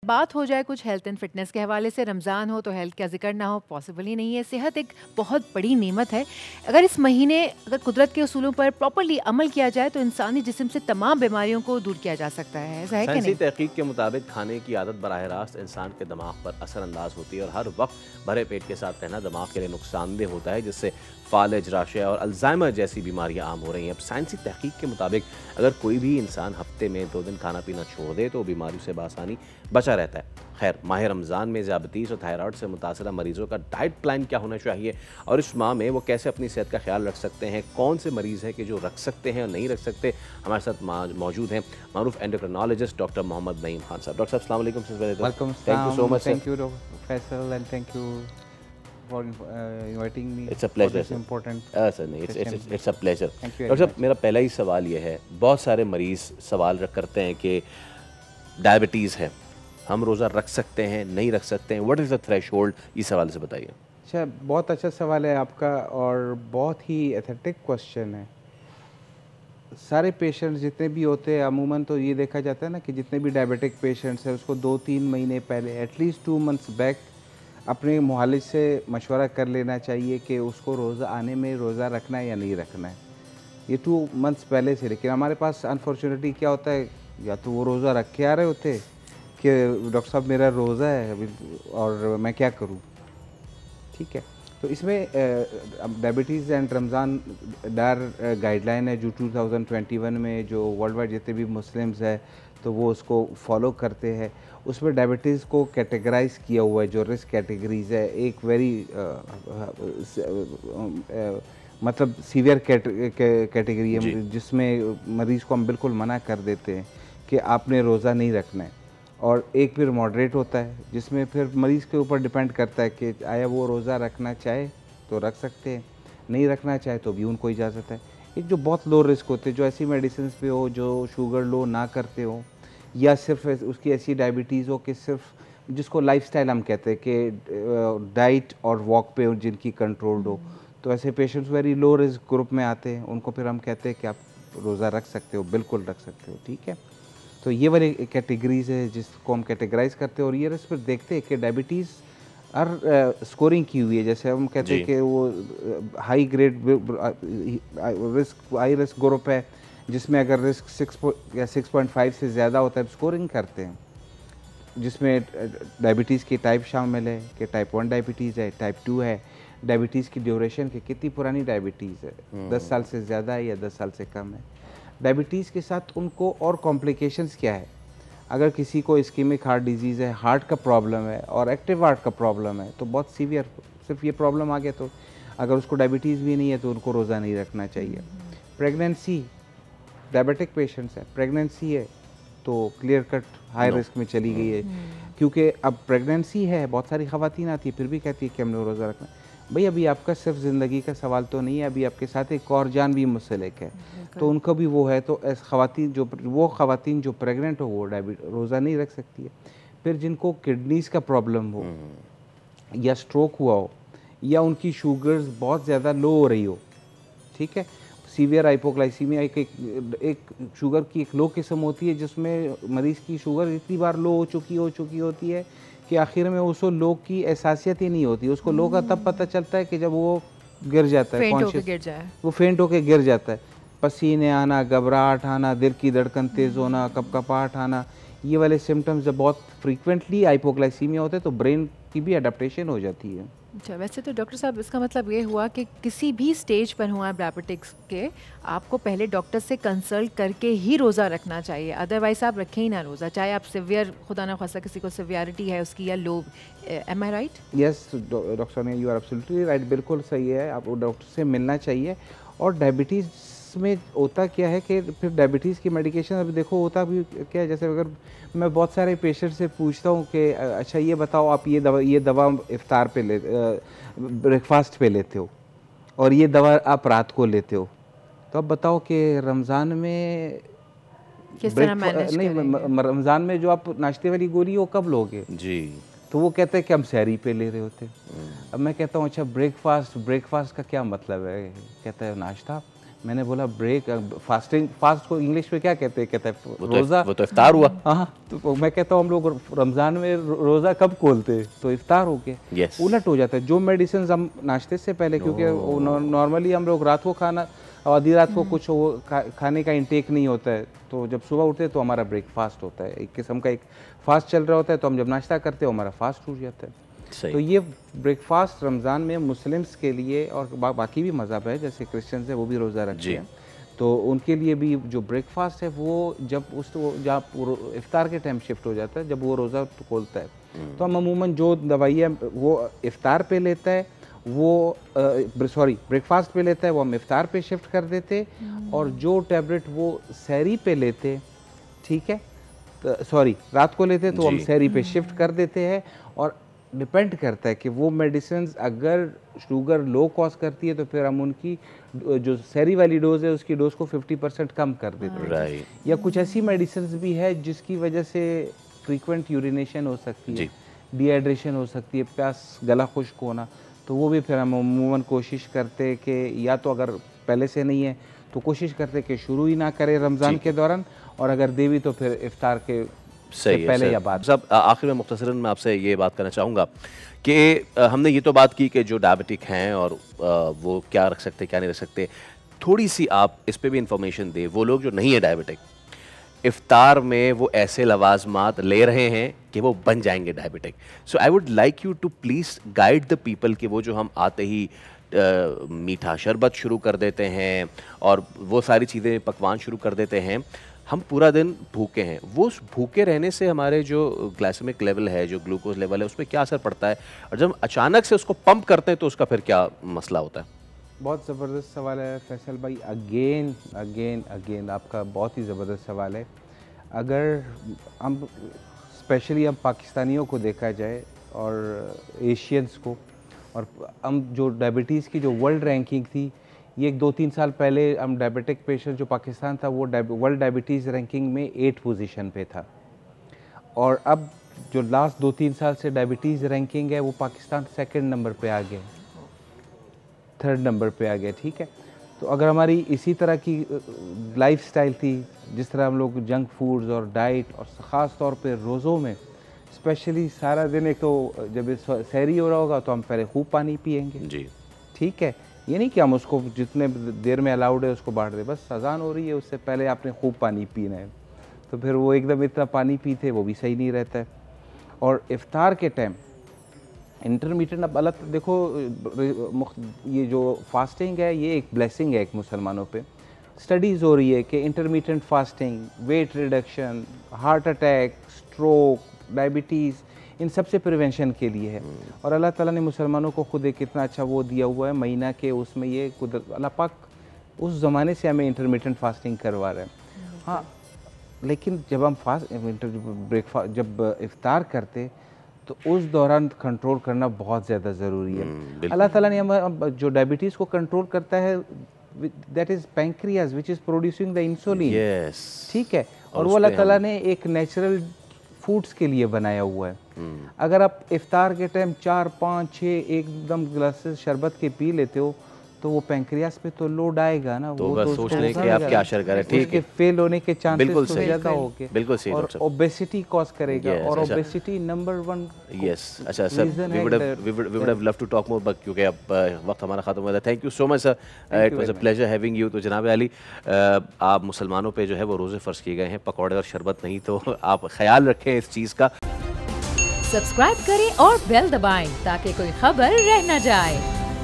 बात हो जाए कुछ हेल्थ एंड फिटनेस के हवाले से, रमज़ान हो तो हेल्थ का जिक्र ना हो पॉसिबल ही नहीं है। सेहत एक बहुत बड़ी नेमत है। अगर इस महीने अगर कुदरत के उसूलों पर प्रॉपर्ली अमल किया जाए तो इंसानी जिस्म से तमाम बीमारियों को दूर किया जा सकता है। ऐसा है कि साइंसी नहीं? तहकीक के मुताबिक खाने की आदत बराह रास्त इंसान के दिमाग पर असरअंदाज होती है और हर वक्त भरे पेट के साथ रहना दिमाग के लिए नुकसानदेह होता है, जिससे फालज, राशिया और अल्जाइमर जैसी बीमारियां आम हो रही हैं। अब साइंसी तहकीक के मुताबिक अगर कोई भी इंसान हफ्ते में 2 दिन खाना पीना छोड़ दे तो बीमारियों से बासानी बचा रहता है। खैर, माह रमज़ान में ज़्यादतीस और थायराइड से मुतासरा मरीज़ों का डाइट प्लान क्या होना चाहिए और इस माह में वो कैसे अपनी सेहत का ख्याल रख सकते हैं, कौन से मरीज़ हैं कि जो रख सकते हैं और नहीं रख सकते, हमारे साथ मौजूद हैं मारूफ एंडोक्रिनोलॉजिस्ट डॉक्टर मोहम्मद नईम खान साहब। डॉक्टर साहब अस्सलाम वालेकुम। Welcome, thank you so Sam. Much sir. Thank you, Dr. Faisal, and thank you for inviting me it's a for pleasure this important sir. नहीं, session. It's a pleasure. Thank you very doctor साहब, much. मेरा पहला ही सवाल ये है, बहुत सारे मरीज़ सवाल करते हैं कि डायबिटीज़ है, हम रोज़ा रख सकते हैं, नहीं रख सकते हैं, व्हाट इज़ द थ्रेशोल्ड, इस हवाले से बताइए। अच्छा, बहुत अच्छा सवाल है आपका और बहुत ही एथेटिक क्वेश्चन है। सारे पेशेंट्स जितने भी होते हैं, अमूमन तो ये देखा जाता है ना कि जितने भी डायबिटिक पेशेंट्स हैं उसको 2-3 महीने पहले, एटलीस्ट 2 मंथ्स बैक, अपने मुआलिज से मशवरा कर लेना चाहिए कि उसको रोज़ा आने में रोज़ा रखना है या नहीं रखना है। ये 2 मंथ्स पहले से। लेकिन हमारे पास अनफॉर्चुनेटली क्या होता है, या तो वो रोज़ा रख के आ रहे होते हैं कि डॉक्टर साहब मेरा रोज़ा है अभी और मैं क्या करूं। ठीक है, तो इसमें diabetes and Ramzan Dar guideline है जो 2021 में जो वर्ल्ड वाइड जितने भी मुस्लिम्स है तो वो उसको फॉलो करते हैं। उसमें डायबिटीज़ को कैटेगराइज किया हुआ है, जो रिस्क कैटेगरीज है। एक वेरी मतलब सीवियर कैटेगरी जी। है जिसमें मरीज़ को हम बिल्कुल मना कर देते हैं कि आपने रोज़ा नहीं रखना है। और एक फिर मॉडरेट होता है जिसमें फिर मरीज़ के ऊपर डिपेंड करता है कि आया वो रोज़ा रखना चाहे तो रख सकते हैं, नहीं रखना चाहे तो भी उनको इजाज़त है। एक जो बहुत लो रिस्क होते हैं, जो ऐसी मेडिसिन पे हो जो शुगर लो ना करते हो, या सिर्फ उसकी ऐसी डायबिटीज़ हो कि सिर्फ जिसको लाइफस्टाइल हम कहते हैं कि डाइट और वॉक पे जिनकी कंट्रोल्ड हो, तो ऐसे patients very low risk group में आते हैं। उनको फिर हम कहते हैं कि आप रोज़ा रख सकते हो, बिल्कुल रख सकते हो। ठीक है, तो ये वाली कैटेगरीज है जिसको हम कैटेगराइज करते हैं। और ये रिस्क पर देखते हैं कि डायबिटीज़ हर स्कोरिंग की हुई है। जैसे हम कहते हैं कि वो high grade risk, high risk group है जिसमें अगर रिस्क 6 या 6.5 से ज़्यादा होता है स्कोरिंग करते हैं, जिसमें डायबिटीज़ की टाइप शामिल है कि टाइप 1 डायबिटीज़ है, टाइप 2 है, डायबिटीज़ की ड्यूरेशन की कितनी पुरानी डायबिटीज़ है, 10 साल से ज़्यादा है या 10 साल से कम है। डायबिटीज़ के साथ उनको और कॉम्प्लिकेशंस क्या है, अगर किसी को इस्कीमिक हार्ट डिजीज़ है, हार्ट का प्रॉब्लम है और एक्टिव हार्ट का प्रॉब्लम है तो बहुत सीवियर, सिर्फ ये प्रॉब्लम आ गया तो अगर उसको डायबिटीज़ भी नहीं है तो उनको रोज़ा नहीं रखना चाहिए। प्रेगनेंसी, डायबिटिक पेशेंट्स है, प्रेगनेंसी है तो क्लियर कट हाई रिस्क में चली गई है। क्योंकि अब प्रेगनेंसी है, बहुत सारी ख़वातीन आती है फिर भी कहती है कि हमने रोज़ा रखना है। भाई अभी आपका सिर्फ ज़िंदगी का सवाल तो नहीं है, अभी आपके साथ एक और जान भी मुंसलिक है, तो उनको भी वो है। तो ऐसे ख़वातीन जो प्रेग्नेंट हो वो रोज़ा नहीं रख सकती है। फिर जिनको किडनीज़ का प्रॉब्लम हो या स्ट्रोक हुआ हो या उनकी शुगर्स बहुत ज़्यादा लो हो रही हो, ठीक है, सीवियर हाइपोग्लाइसीमिया एक शुगर की एक लो किस्म होती है जिसमें मरीज़ की शुगर इतनी बार लो हो चुकी होती है कि आखिर में उसको लो की एहसासियत ही नहीं होती। उसको लो का तब पता चलता है कि जब वो गिर जाता है, फेंट होके कॉन्शियस, गिर जाए। वो फेंट होके गिर जाता है। पसीने आना, घबराहट आना, दिल की धड़कन तेज़ होना, कपकपाहट आना, ये वाले सिम्टम्स जब बहुत फ्रीक्वेंटली हाइपोग्लाइसीमिया होते हैं तो ब्रेन की भी अडेप्टेशन हो जाती है। अच्छा, वैसे तो डॉक्टर साहब इसका मतलब ये हुआ कि किसी भी स्टेज पर हुआ डायबिटिक्स के, आपको पहले डॉक्टर से कंसल्ट करके ही रोज़ा रखना चाहिए, अदरवाइज आप रखें ही ना रोज़ा, चाहे आप सिवियर, खुदा ना खासा किसी को सिवियरिटी है उसकी या low. Am I right? Yes doctor Sonia, you are absolutely right, बिल्कुल सही है। आपको डॉक्टर से मिलना चाहिए। और डायबिटीज़ में होता क्या है कि फिर डायबिटीज़ की मेडिकेशन अभी देखो होता भी क्या है, जैसे अगर मैं बहुत सारे पेशेंट से पूछता हूँ कि अच्छा ये बताओ आप ये दवा इफ्तार पे ब्रेकफास्ट पे लेते हो और ये दवा आप रात को लेते हो, तो अब बताओ कि रमज़ान में किस तरह मैनेज नहीं, करेंगे? रमज़ान में जो आप नाश्ते वाली गोली वो कब लोगे? जी। तो वो कहते हैं कि हम सहरी पे ले रहे होते। अब मैं कहता हूँ अच्छा ब्रेकफास्ट का क्या मतलब है? कहता है नाश्ता। मैंने बोला ब्रेक, फास्टिंग, फास्ट को इंग्लिश में क्या कहते हैं? कहता है रोज़ा। वो तो इफ्तार हुआ। हाँ, तो मैं कहता हूँ हम लोग रमज़ान में रोज़ा कब खोलते? तो इफ्तार हो गया। Yes. उलट हो जाता है। जो मेडिसिन हम नाश्ते से पहले, क्योंकि नॉर्मली हम लोग रात को खाना, आधी रात को कुछ वो खाने का इंटेक नहीं होता है, तो जब सुबह उठते हैं तो हमारा ब्रेकफास्ट होता है, एक किस्म का एक फास्ट चल रहा होता है, तो हम जब नाश्ता करते हैं हमारा फास्ट टूट जाता है। सही। तो ये ब्रेकफास्ट रमज़ान में मुस्लिम्स के लिए, और बाकी भी मज़हब है जैसे क्रिश्चियंस है वो भी रोज़ा रखते हैं, तो उनके लिए भी जो ब्रेकफास्ट है वो जब जब इफ्तार के टाइम शिफ्ट हो जाता है, जब वो रोज़ा खोलता है, तो हम अमूमन जो दवाइयाँ वो इफ्तार पे लेता है, वो ब्रेकफास्ट पे लेता है, वो हम इफ्तार पे शिफ्ट कर देते, और जो टैबलेट वो सहरी पे लेते, ठीक है, रात को लेते तो हम सहरी पे शिफ्ट कर देते हैं। और डिपेंड करता है कि वो मेडिसिन अगर शुगर लो कॉज करती है तो फिर हम उनकी जो सहरी वाली डोज है उसकी डोज को 50% कम कर देते हैं। या कुछ ऐसी मेडिसिन भी है जिसकी वजह से फ्रीक्वेंट यूरिनेशन हो सकती है, डिहाइड्रेशन हो सकती है, प्यास, गला खुश्क होना, तो वो भी फिर हम अमूमन कोशिश करते कि या तो अगर पहले से नहीं है तो कोशिश करते कि शुरू ही ना करें रमज़ान के दौरान, और अगर देवी तो फिर इफ्तार के पहले या बाद। सब आखिर में मुख्तसरन मैं आपसे ये बात करना चाहूँगा कि हमने ये तो बात की कि जो डायबिटिक हैं और वो क्या रख सकते क्या नहीं रख सकते, थोड़ी सी आप इस पे भी इंफॉर्मेशन दें। वो लोग जो नहीं है डायबिटिक, इफ्तार में वो ऐसे लवाजमात ले रहे हैं कि वो बन जाएंगे diabetic. So I would like you to please guide the people कि वो जो हम आते ही मीठा शरबत शुरू कर देते हैं और वो सारी चीज़ें पकवान शुरू कर देते हैं, हम पूरा दिन भूखे हैं, वो भूखे रहने से हमारे जो ग्लाइसेमिक लेवल है, जो ग्लूकोज लेवल है, उस पर क्या असर पड़ता है, और जब अचानक से उसको पंप करते हैं तो उसका फिर क्या मसला होता है? बहुत ज़बरदस्त सवाल है फैसल भाई, अगेन आपका बहुत ही ज़बरदस्त सवाल है। अगर हम स्पेशली हम पाकिस्तानियों को देखा जाए और एशियंस को, और हम जो डायबिटीज़ की जो वर्ल्ड रैंकिंग थी, ये 2-3 साल पहले हम डायबिटिक पेशेंट जो पाकिस्तान था वो वर्ल्ड डायबिटीज़ रैंकिंग में 8 पोजीशन पे था, और अब जो लास्ट 2-3 साल से डायबिटीज़ रैंकिंग है वो पाकिस्तान 2nd नंबर पे आ गया, 3rd नंबर पे आ गया, ठीक है। तो अगर हमारी इसी तरह की लाइफस्टाइल थी, जिस तरह हम लोग जंक फूड्स और डाइट, और ख़ास तौर पे रोज़ों में स्पेशली सारा दिन, एक तो जब सहरी हो रहा होगा तो हम पहले खूब पानी पिएंगे जी, ठीक है, ये नहीं कि हम उसको जितने देर में अलाउड है उसको बांट दे, बस अजान हो रही है उससे पहले आपने खूब पानी पीना है, तो फिर वो एकदम इतना पानी पीते वो भी सही नहीं रहता है। और इफ्तार के टाइम इंटरमीडिएट, अब अलग देखो, ये जो फास्टिंग है ये एक ब्लेसिंग है एक मुसलमानों पे। स्टडीज़ हो रही है कि intermediate fasting weight reduction, heart attack, stroke, diabetes, इन सब से प्रिवेंशन के लिए है। और अल्लाह ताला ने मुसलमानों को खुद एक कितना अच्छा वो दिया हुआ है महीना के, उसमें ये अल्लाह पाक उस ज़माने से हमें इंटरमीडिएट फास्टिंग करवा रहे हैं। हाँ, लेकिन जब हम ब्रेकफास्ट जब इफ्तार करते तो उस दौरान कंट्रोल करना बहुत ज़्यादा ज़रूरी है। अल्लाह ताला ने हम जो डायबिटीज़ को कंट्रोल करता है, that is pancreas which is producing the insulin, ठीक है, और वो अल्लाह ताला ने एक नेचुरल फूड्स के लिए बनाया हुआ है। अगर आप इफ्तार के टाइम 4, 5, 6 एकदम ग्लासेस शरबत के पी लेते हो तो वो पैंक्रियास पे तो लोड आएगा ना, तो वो सोच लें कि आप क्या असर करें, ठीक है, फेल होने के चांसेस बिल्कुल तो सही, ज़्यादा होंगे, बिल्कुल सही, और ओबेसिटी कॉज करेगा, और ओबेसिटी नंबर 1। यस, अच्छा sir, we would have love to talk more, but क्योंकि अब वक्त हमारा खत्म हो गया। Thank you so much sir, it was a pleasure having you. तो जनाब अली, आप मुसलमानों पे जो है वो रोज़े फ़र्ज़ किए गए हैं, पकौड़े और शरबत नहीं, तो आप ख्याल रखें इस चीज़ का। सब्सक्राइब करें और बेल दबाएं ताकि कोई खबर रह न जाए।